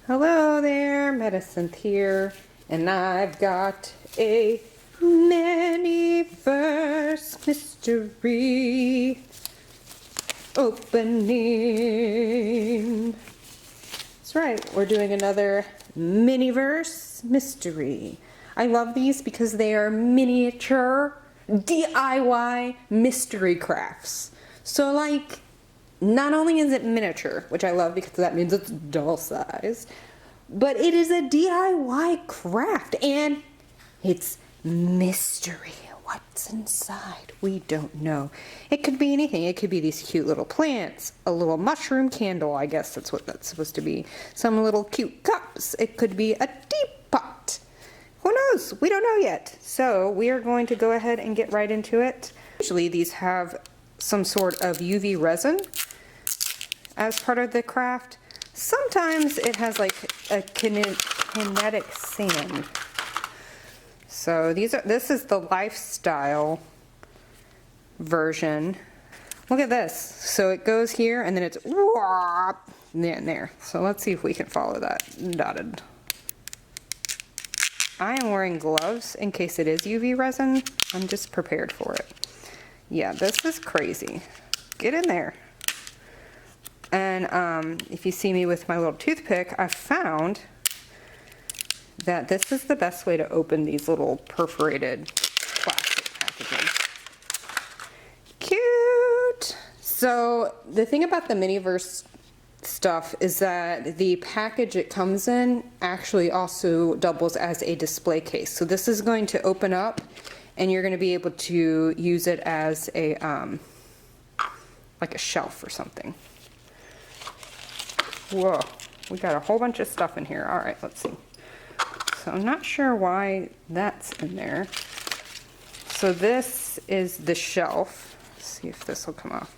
Hello there, Medicine here, and I've got a MiniVerse mystery opening. That's right, we're doing another MiniVerse mystery. I love these because they are miniature DIY mystery crafts. So like, not only is it miniature, which I love because that means it's doll size, but it is a DIY craft and it's mystery. What's inside? We don't know. It could be anything. It could be these cute little plants, a little mushroom candle, I guess that's what that's supposed to be. Some little cute cups. It could be a teapot. Who knows? We don't know yet. So we are going to go ahead and get right into it. Usually these have some sort of UV resin as part of the craft. Sometimes it has like a kinetic sand. So this is the lifestyle version. Look at this. So it goes here and then it's whoop, there. So let's see if we can follow that dotted. I am wearing gloves in case it is UV resin. I'm just prepared for it. Yeah, this is crazy. Get in there. And if you see me with my little toothpick, I found that this is the best way to open these little perforated plastic packages. Cute! So the thing about the MiniVerse stuff is that the package it comes in actually also doubles as a display case. So this is going to open up and you're going to be able to use it as a like a shelf or something. Whoa, we got a whole bunch of stuff in here. All right, let's see. So I'm not sure why that's in there. So this is the shelf. Let's see if this will come off.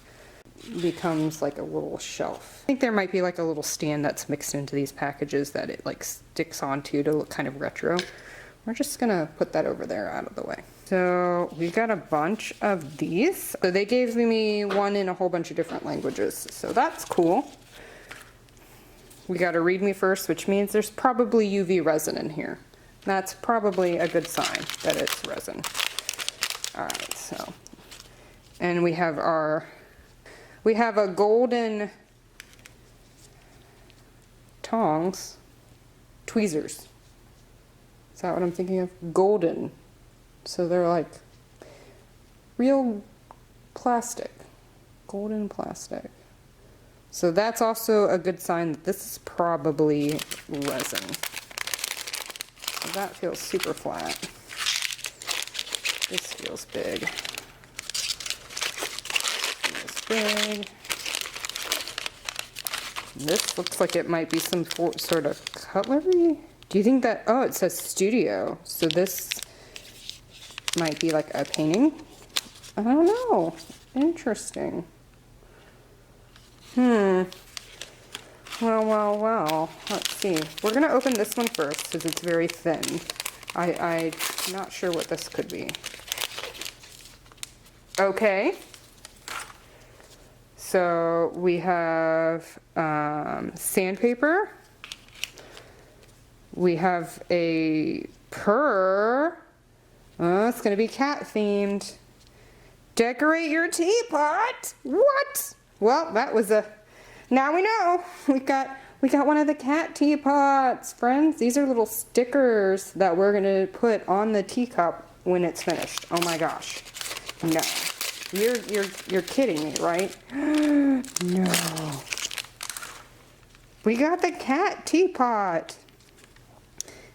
Becomes like a little shelf. I think there might be like a little stand that's mixed into these packages that it like sticks onto to look kind of retro. We're just gonna put that over there out of the way. So we got a bunch of these. So they gave me one in a whole bunch of different languages. So that's cool. We got a read me first, which means there's probably UV resin in here. That's probably a good sign that it's resin. All right, so, and we have a golden tongs, tweezers. Is that what I'm thinking of? Golden. So they're like real plastic, golden plastic. So that's also a good sign that this is probably resin. So that feels super flat. This feels big. Feels big. This looks like it might be some sort of cutlery. Do you think that, oh, it says studio. So this might be like a painting? I don't know. Interesting. Well. Let's see. We're going to open this one first because it's very thin. I'm not sure what this could be. Okay. So we have sandpaper. We have a purr. Oh, it's going to be cat themed. Decorate your teapot. What? Well, that was a, now we know. We got one of the cat teapots, friends. These are little stickers that we're gonna put on the teacup when it's finished. Oh my gosh. No. You're kidding me, right? No. We got the cat teapot.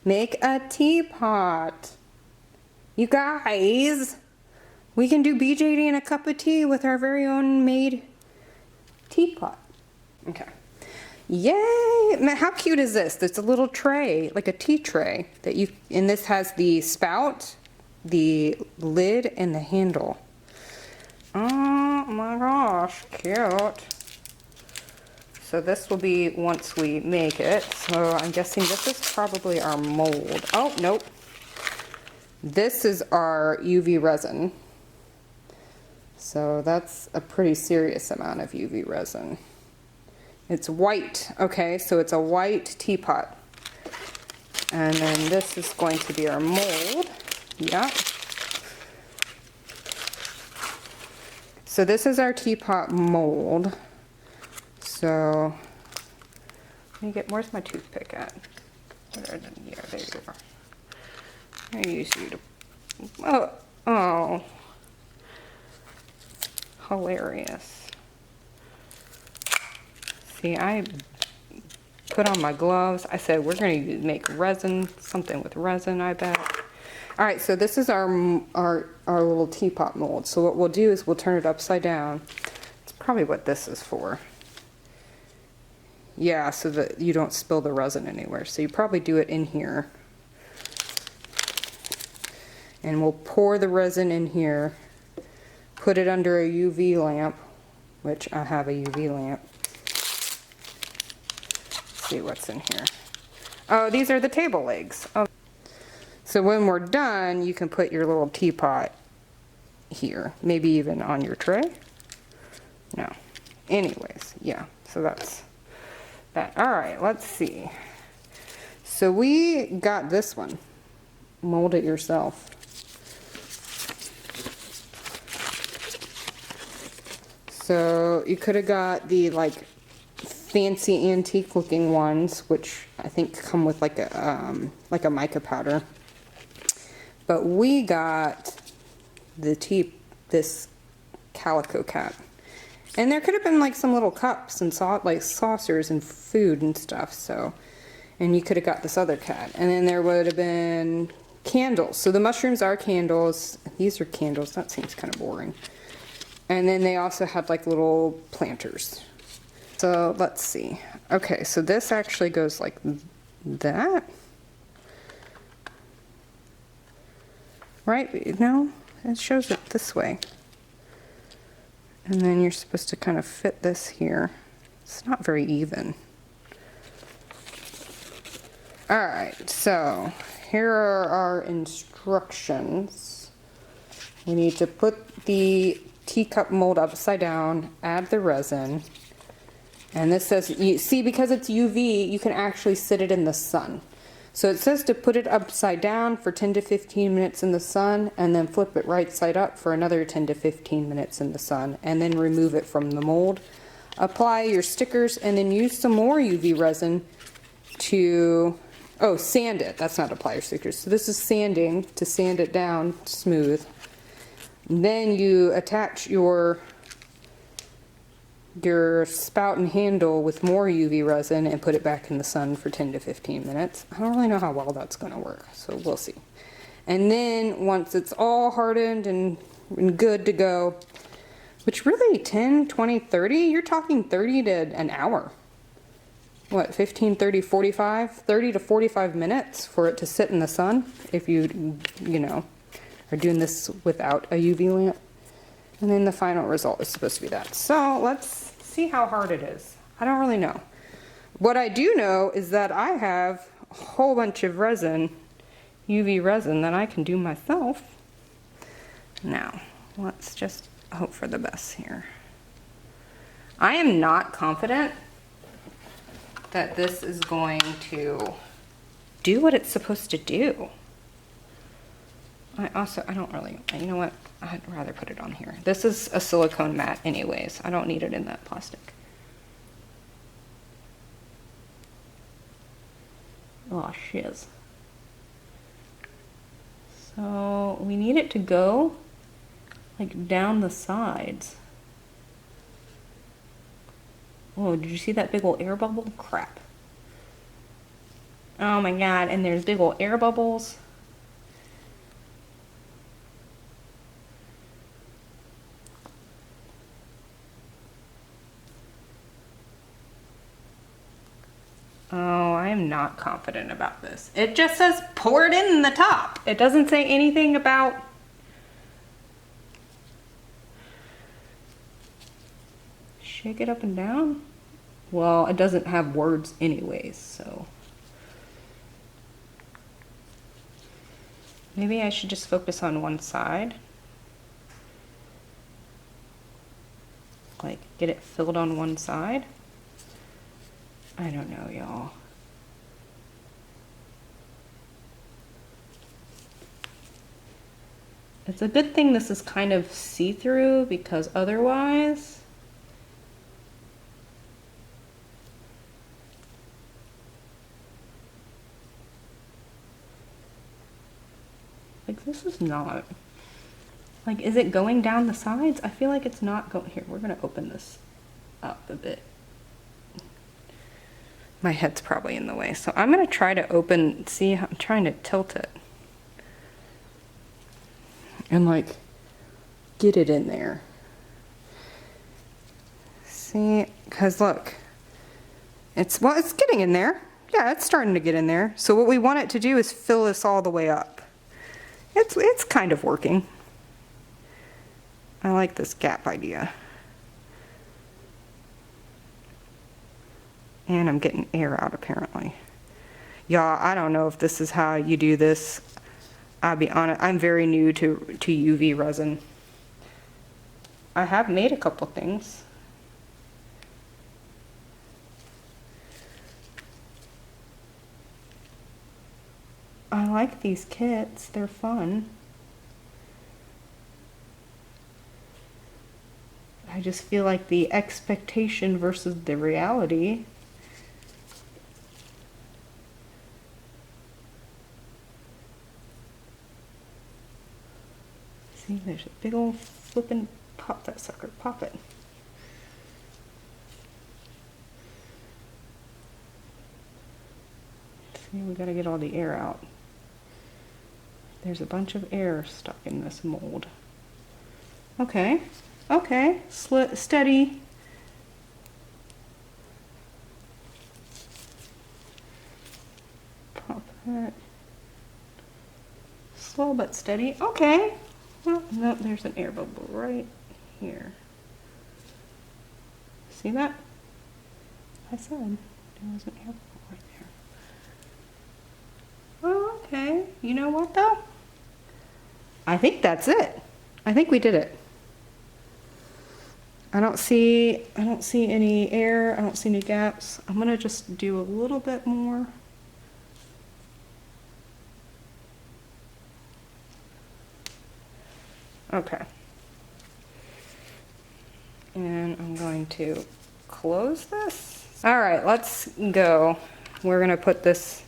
Make a teapot. You guys, we can do BJD and a cup of tea with our very own made teapot. Okay. Yay! Man, how cute is this? There's a little tray, like a tea tray that you, and this has the spout, the lid, and the handle. Oh my gosh, cute. So this will be once we make it. So I'm guessing this is probably our mold. Oh, nope. This is our UV resin. So that's a pretty serious amount of UV resin. It's white. Okay, so it's a white teapot. And then this is going to be our mold. Yeah. So this is our teapot mold. So, let me get, where's my toothpick at? Yeah, there you are. I use you to, oh, hilarious. See, I put on my gloves. I said we're going to make resin, something with resin, I bet. All right, so this is our little teapot mold. So what we'll do is we'll turn it upside down. It's probably what this is for. Yeah, so that you don't spill the resin anywhere. So you probably do it in here. And we'll pour the resin in here, put it under a UV lamp, which I have a UV lamp. Let's see what's in here. Oh, these are the table legs. Oh. So when we're done, you can put your little teapot here, maybe even on your tray. No. Anyways, yeah, so that's that. All right, let's see. So we got this one. Mold it yourself. So you could have got the like fancy antique looking ones, which I think come with like a mica powder. But we got this calico cat. And there could have been like some little cups and like saucers and food and stuff. So, and you could have got this other cat. And then there would have been candles. So the mushrooms are candles. These are candles. That seems kind of boring. And then they also had like little planters. So let's see. Okay, so this actually goes like that. Right? No, it shows it this way. And then you're supposed to kind of fit this here. It's not very even. Alright, so here are our instructions. We need to put the teacup mold upside down, add the resin. And this says, you see, because it's UV, you can actually sit it in the sun. So it says to put it upside down for 10 to 15 minutes in the sun, and then flip it right side up for another 10 to 15 minutes in the sun, and then remove it from the mold. Apply your stickers, and then use some more UV resin to, sand it. That's not apply your stickers. So this is sanding, to sand it down smooth. Then you attach your spout and handle with more UV resin and put it back in the sun for 10 to 15 minutes. I don't really know how well that's going to work, so we'll see. And then once it's all hardened and good to go, which really 10, 20, 30, you're talking 30 to an hour. What, 15, 30, 45? 30 to 45 minutes for it to sit in the sun if you are doing this without a UV lamp. And then the final result is supposed to be that. So let's see how hard it is. I don't really know. What I do know is that I have a whole bunch of resin, UV resin, that I can do myself. Now, let's just hope for the best here. I am not confident that this is going to do what it's supposed to do. I don't really, you know what? I'd rather put it on here. This is a silicone mat anyways. I don't need it in that plastic. Oh, shiz. So we need it to go like down the sides. Oh, did you see that big old air bubble? Crap. Oh my god, and there's big old air bubbles. Oh, I am not confident about this. It just says pour it in the top. It doesn't say anything about shake it up and down. Well, it doesn't have words anyways, so maybe I should just focus on one side. Like get it filled on one side. I don't know, y'all. It's a good thing this is kind of see-through, because otherwise... Like, this is not... Like, is it going down the sides? I feel like it's not going... Here, we're gonna open this up a bit. My head's probably in the way, so I'm gonna try to open... See, I'm trying to tilt it. And, like, get it in there. See? Because, look. Well, it's getting in there. Yeah, it's starting to get in there. So what we want it to do is fill this all the way up. It's kind of working. I like this gap idea. And I'm getting air out apparently. Y'all, I don't know if this is how you do this. I'll be honest, I'm very new to UV resin. I have made a couple things. I like these kits, they're fun. I just feel like the expectation versus the reality. See, there's a big old flippin' pop that sucker, pop it. See, we gotta get all the air out. There's a bunch of air stuck in this mold. Okay, okay, steady. Pop that. Slow but steady, okay. Well, no, there's an air bubble right here. See that? I said there was an air bubble right there. Oh, okay. You know what though? I think that's it. I think we did it. I don't see any air. I don't see any gaps. I'm gonna just do a little bit more. Okay. And I'm going to close this. All right, let's go. We're gonna put this.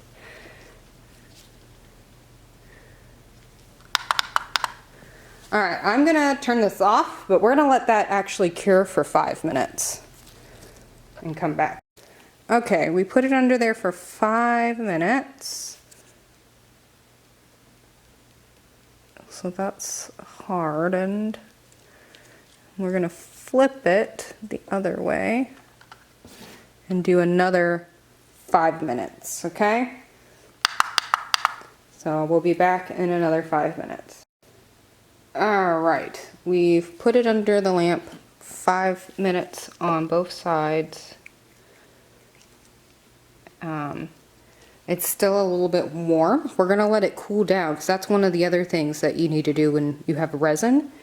All right, I'm gonna turn this off, but we're gonna let that actually cure for 5 minutes and come back. Okay, we put it under there for 5 minutes. So that's hardened. We're gonna flip it the other way and do another 5 minutes, okay? So we'll be back in another 5 minutes. All right, we've put it under the lamp 5 minutes on both sides. It's still a little bit warm. We're gonna let it cool down because that's one of the other things that you need to do when you have resin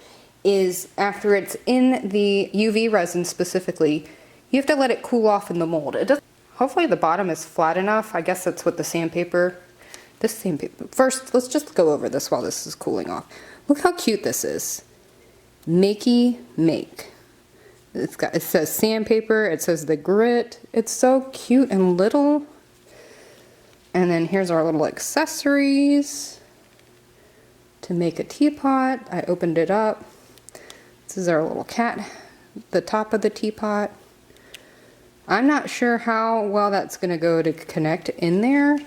is after it's in the UV resin specifically, you have to let it cool off in the mold. Hopefully the bottom is flat enough. I guess that's what the sandpaper, first let's just go over this while this is cooling off. Look how cute this is. Makey Make. It says sandpaper, it says the grit. It's so cute and little. And then here's our little accessories to make a teapot. I opened it up. This is our little cat, the top of the teapot. I'm not sure how well that's gonna go to connect in there,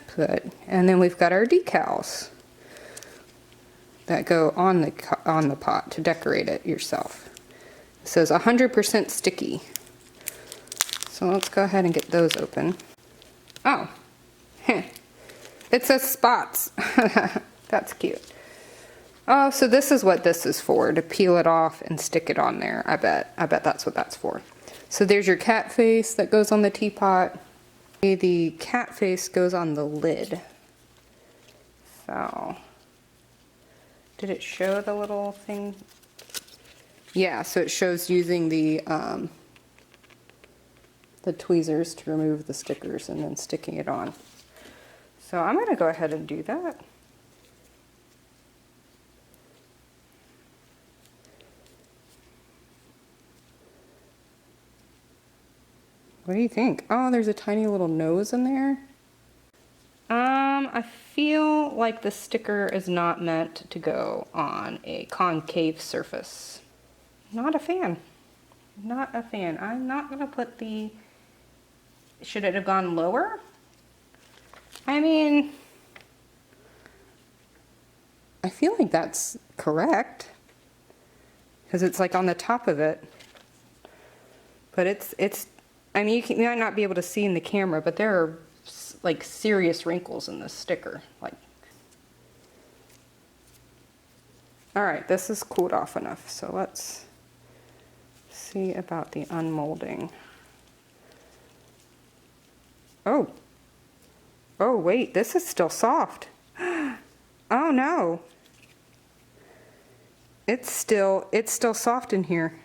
and then we've got our decals that go on the pot to decorate it yourself. It says 100% sticky. So let's go ahead and get those open. Oh, it says spots. That's cute. Oh, so this is what this is for, to peel it off and stick it on there. I bet that's what that's for. So there's your cat face that goes on the teapot. The cat face goes on the lid. So, did it show the little thing? Yeah, so it shows using the the tweezers to remove the stickers and then sticking it on. So I'm going to go ahead and do that. What do you think? Oh, there's a tiny little nose in there. I feel like the sticker is not meant to go on a concave surface. Not a fan. Not a fan. I'm not gonna put the... Should it have gone lower? I mean, I feel like that's correct. Because it's like on the top of it. But it's, I mean, you might not be able to see in the camera, but there are like serious wrinkles in this sticker. Like, all right, this is cooled off enough. So let's see about the unmolding. Oh, wait, this is still soft. Oh no. It's still soft in here.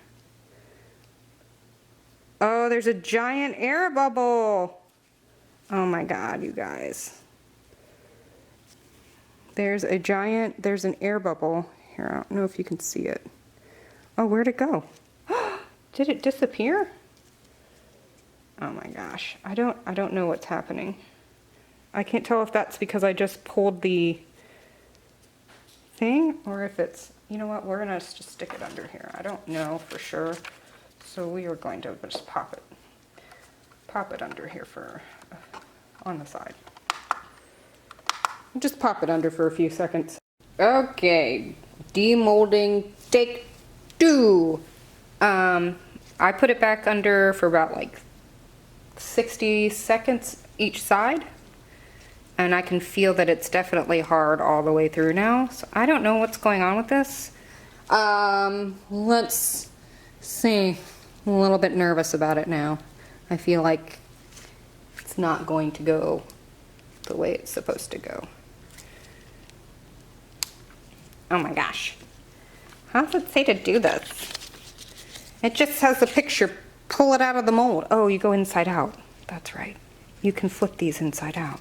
Oh, there's a giant air bubble. Oh my God, you guys. There's an air bubble. Here, I don't know if you can see it. Oh, where'd it go? Did it disappear? Oh my gosh, I don't know what's happening. I can't tell if that's because I just pulled the thing or if it's, you know what, we're gonna just stick it under here. I don't know for sure. So we are going to just pop it under here for, on the side. Just pop it under for a few seconds. Okay, demolding take 2. I put it back under for about like 60 seconds each side. And I can feel that it's definitely hard all the way through now. So I don't know what's going on with this. Let's see. I'm a little bit nervous about it now. I feel like it's not going to go the way it's supposed to go. Oh my gosh. How does it say to do this? It just says the picture, pull it out of the mold. Oh, you go inside out. That's right. You can flip these inside out.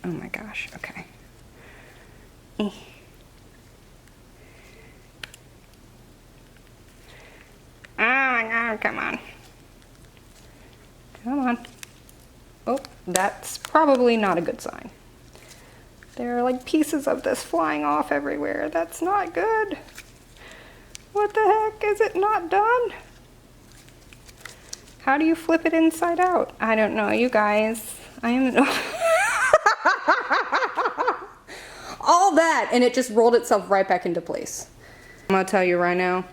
Oh my gosh, okay. Oh my God, come on. Come on. Oh, that's probably not a good sign. There are like pieces of this flying off everywhere. That's not good. What the heck? Is it not done? How do you flip it inside out? I don't know, you guys. I am... All that, and it just rolled itself right back into place. I'm gonna tell you right now,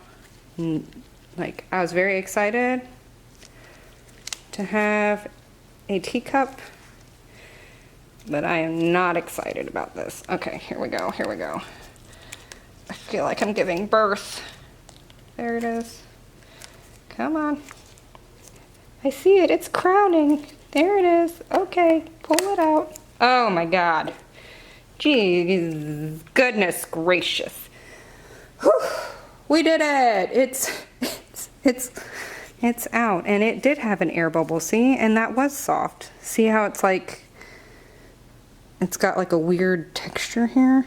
like, I was very excited to have a teacup, but I am not excited about this. Okay, here we go, here we go. I feel like I'm giving birth. There it is. Come on. I see it, it's crowning. There it is. Okay, pull it out. Oh my God. Geez, goodness gracious. Whew, we did it. It's out, and it did have an air bubble, see? And that was soft. See how it's like, it's got like a weird texture here?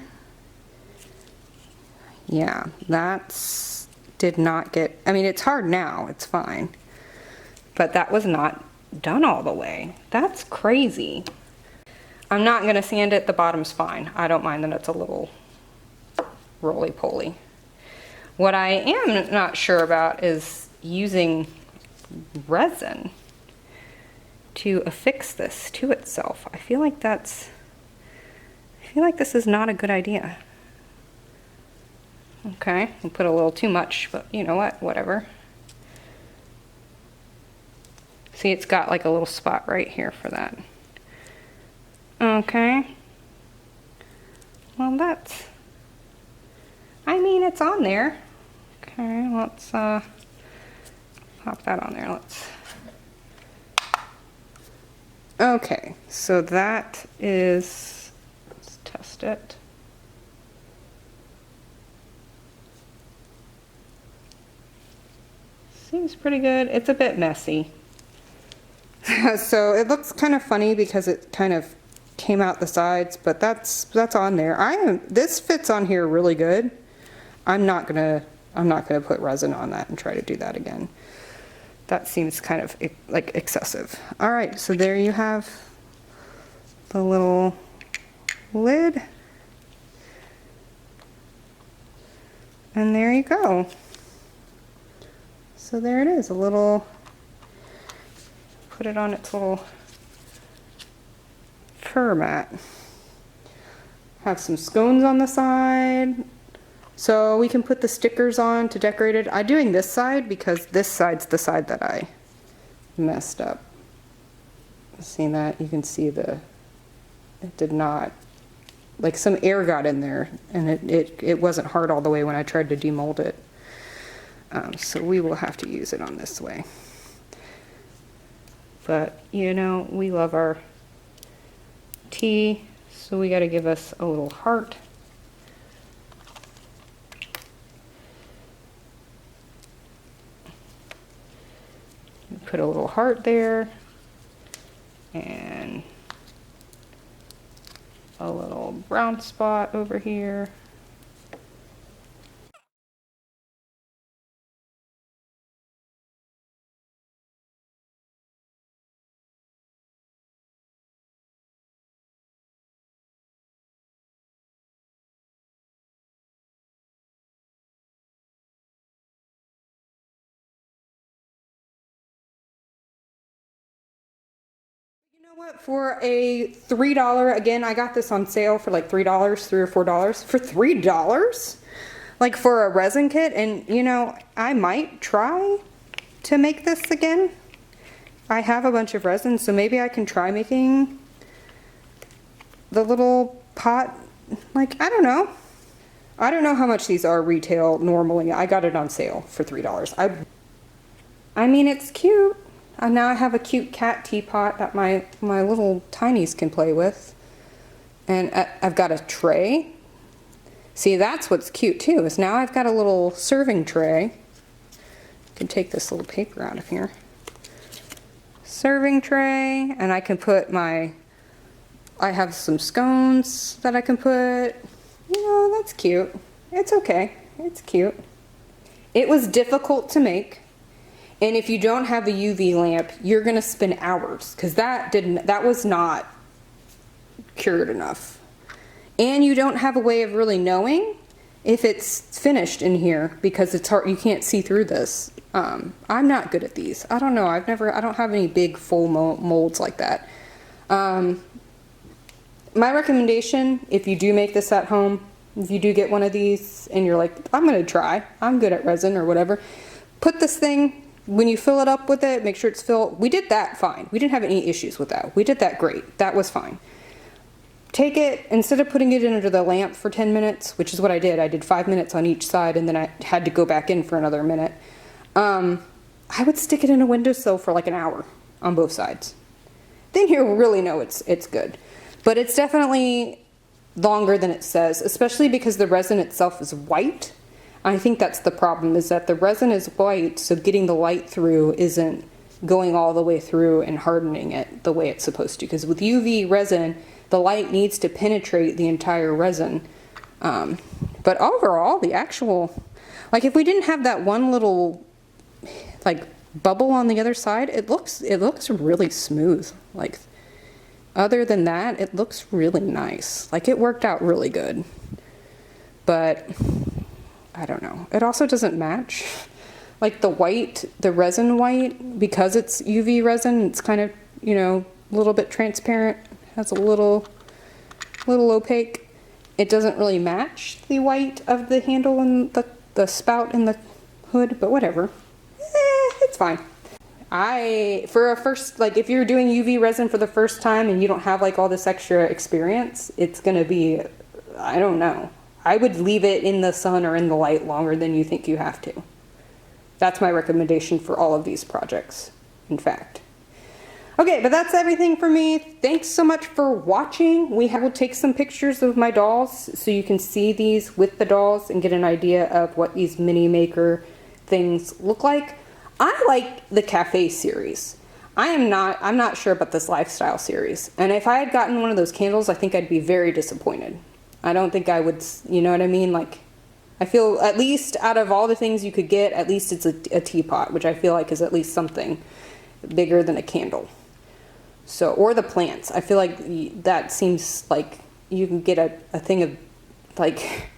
Yeah, that's, did not get, I mean, it's hard now, it's fine. But that was not done all the way. That's crazy. I'm not gonna sand it, the bottom's fine. I don't mind that it's a little roly-poly. What I am not sure about is using resin to affix this to itself. I feel like this is not a good idea. Okay, I put a little too much, but you know what, whatever. See, it's got like a little spot right here for that. Okay. Well, that's, I mean, it's on there. Okay, let's pop that on there. Okay, so that is, let's test it. seems pretty good. It's a bit messy. So it looks kind of funny because it kind of came out the sides, but that's on there. This fits on here really good. I'm not gonna put resin on that and try to do that again. That seems kind of like excessive. All right, so there you have the little lid. And there you go. So there it is, a little, put it on its little fur mat. Have some scones on the side. So we can put the stickers on to decorate it. I'm doing this side because this side's the side that I messed up. See that? You can see it did not, like some air got in there and it wasn't hard all the way when I tried to demold it. So we will have to use it on this way. But you know, we love our tea, so we got to give us a little heart. Put a little heart there and a little brown spot over here. You know what, for a $3, again, I got this on sale for like $3, $3 or $4, for $3, like for a resin kit, and you know, I might try to make this again. I have a bunch of resin, so maybe I can try making the little pot, like, I don't know. I don't know how much these are retail normally. I got it on sale for $3. I mean, it's cute. And now I have a cute cat teapot that my little tinies can play with. And I've got a tray. See, that's what's cute too, is now I've got a little serving tray. I can take this little paper out of here. Serving tray, and I can put I have some scones that I can put. You know, that's cute. It's okay. It's cute. It was difficult to make. And if you don't have a UV lamp, you're gonna spend hours, because that was not cured enough. And you don't have a way of really knowing if it's finished in here, because it's hard, you can't see through this. I'm not good at these. I don't know, I don't have any big full molds like that. My recommendation, if you do make this at home, if you do get one of these and you're like, I'm gonna try, I'm good at resin or whatever, put this thing, when you fill it up with it, make sure it's filled. We did that fine. We didn't have any issues with that. We did that great. That was fine. Take it, instead of putting it under the lamp for 10 minutes, which is what I did 5 minutes on each side and then I had to go back in for another minute. I would stick it in a windowsill for like an hour on both sides. Then you'll really know it's good. But it's definitely longer than it says, especially because the resin itself is white. I think that's the problem, is that the resin is white, so getting the light through isn't going all the way through and hardening it the way it's supposed to. Because with UV resin, the light needs to penetrate the entire resin. But overall, the actual, like if we didn't have that one little like bubble on the other side, it looks really smooth. Like other than that, it looks really nice. Like it worked out really good. But I don't know. It also doesn't match. Like the white, the resin white, because it's UV resin, it's kind of, you know, a little bit transparent, has a little opaque. It doesn't really match the white of the handle and the spout and the hood, but whatever. It's fine. For a first, like if you're doing UV resin for the first time and you don't have like all this extra experience, it's gonna be, I don't know. I would leave it in the sun or in the light longer than you think you have to. That's my recommendation for all of these projects, in fact. Okay, but that's everything for me. Thanks so much for watching. We'll take some pictures of my dolls so you can see these with the dolls and get an idea of what these mini maker things look like. I like the cafe series. I'm not sure about this lifestyle series. And if I had gotten one of those candles, I think I'd be very disappointed. I don't think I would, you know what I mean? Like, I feel at least out of all the things you could get, at least it's a teapot, which I feel like is at least something bigger than a candle. So, or the plants. I feel like that seems like you can get a thing of, like,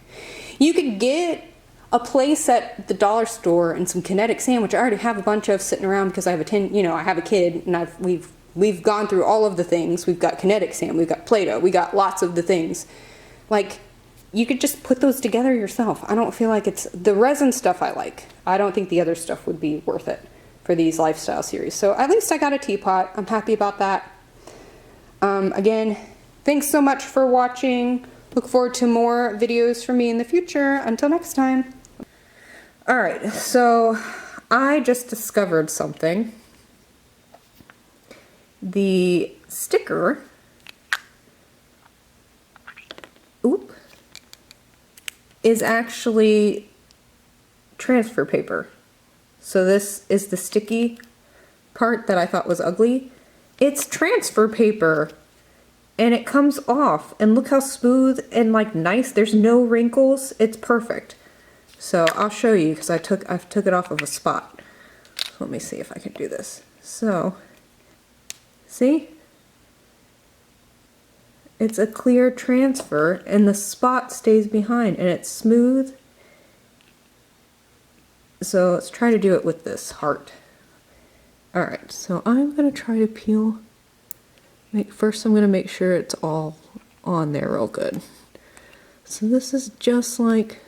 you could get a place at the dollar store and some kinetic sand, which I already have a bunch of sitting around because I have I have a kid, and we've gone through all of the things. We've got kinetic sand, we've got Play-Doh, we got lots of the things. Like, you could just put those together yourself. I don't feel like it's the resin stuff I like. I don't think the other stuff would be worth it for these lifestyle series. So at least I got a teapot. I'm happy about that. Again, thanks so much for watching. Look forward to more videos from me in the future. Until next time. Alright, so I just discovered something. The sticker, is actually transfer paper. So this is the sticky part that I thought was ugly. It's transfer paper, and it comes off, and look how smooth and like nice. There's no wrinkles. It's perfect. So I'll show you because I took it off of a spot. So let me see if I can do this. So see? It's a clear transfer and the spot stays behind and it's smooth. So let's try to do it with this heart. Alright, so I'm going to try to peel. First I'm going to make sure it's all on there real good. So this is just like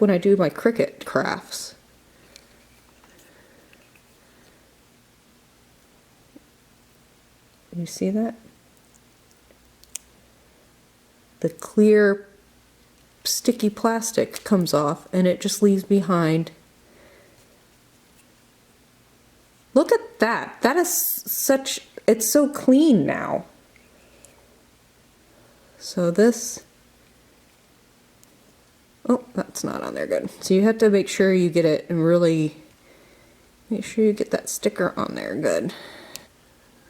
when I do my Cricut crafts. You see that? The clear sticky plastic comes off and it just leaves behind. Look at that. That is such, it's so clean now. So this, oh, that's not on there good. So you have to make sure you get it and really make sure you get that sticker on there good.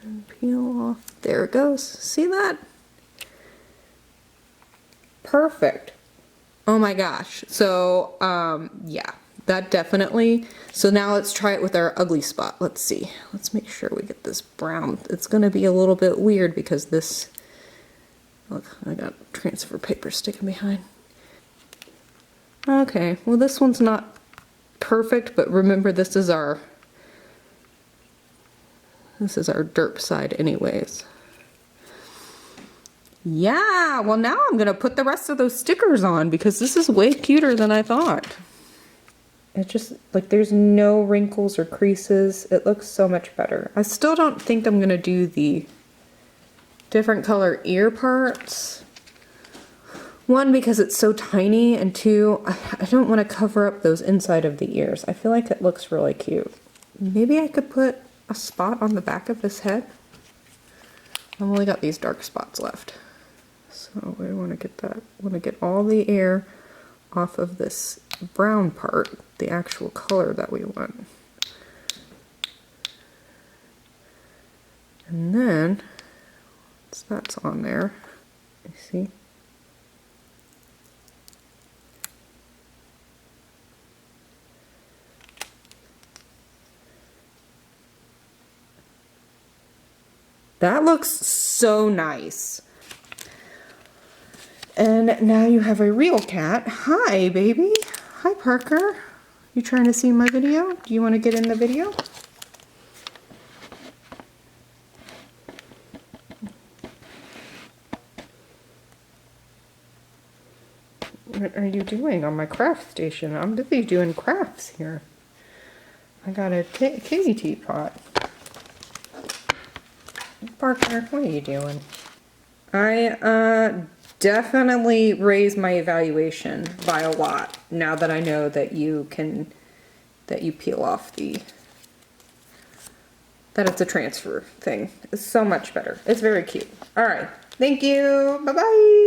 And peel off. There it goes. See that? Perfect. Oh my gosh. So, yeah, that definitely. So now let's try it with our ugly spot. Let's see. Let's make sure we get this brown. It's going to be a little bit weird because this, look, I got transfer paper sticking behind. Okay, well this one's not perfect, but remember this is our derp side anyways. Yeah, well now I'm gonna put the rest of those stickers on because this is way cuter than I thought. It just, like, there's no wrinkles or creases. It looks so much better. I still don't think I'm gonna do the different color ear parts. One, because it's so tiny, and two, I don't want to cover up those inside of the ears. I feel like it looks really cute. Maybe I could put a spot on the back of his head. I've only got these dark spots left. So we want to get that, want to get all the air off of this brown part, the actual color that we want. And then, once that's on there, you see? That looks so nice. And now you have a real cat. Hi, baby. Hi, Parker. You trying to see my video? Do you want to get in the video? What are you doing on my craft station? I'm busy doing crafts here. I got a kitty teapot. Parker, what are you doing? I definitely raised my evaluation by a lot now that I know that you peel off that it's a transfer thing. It's so much better. It's very cute. All right. Thank you. Bye-bye.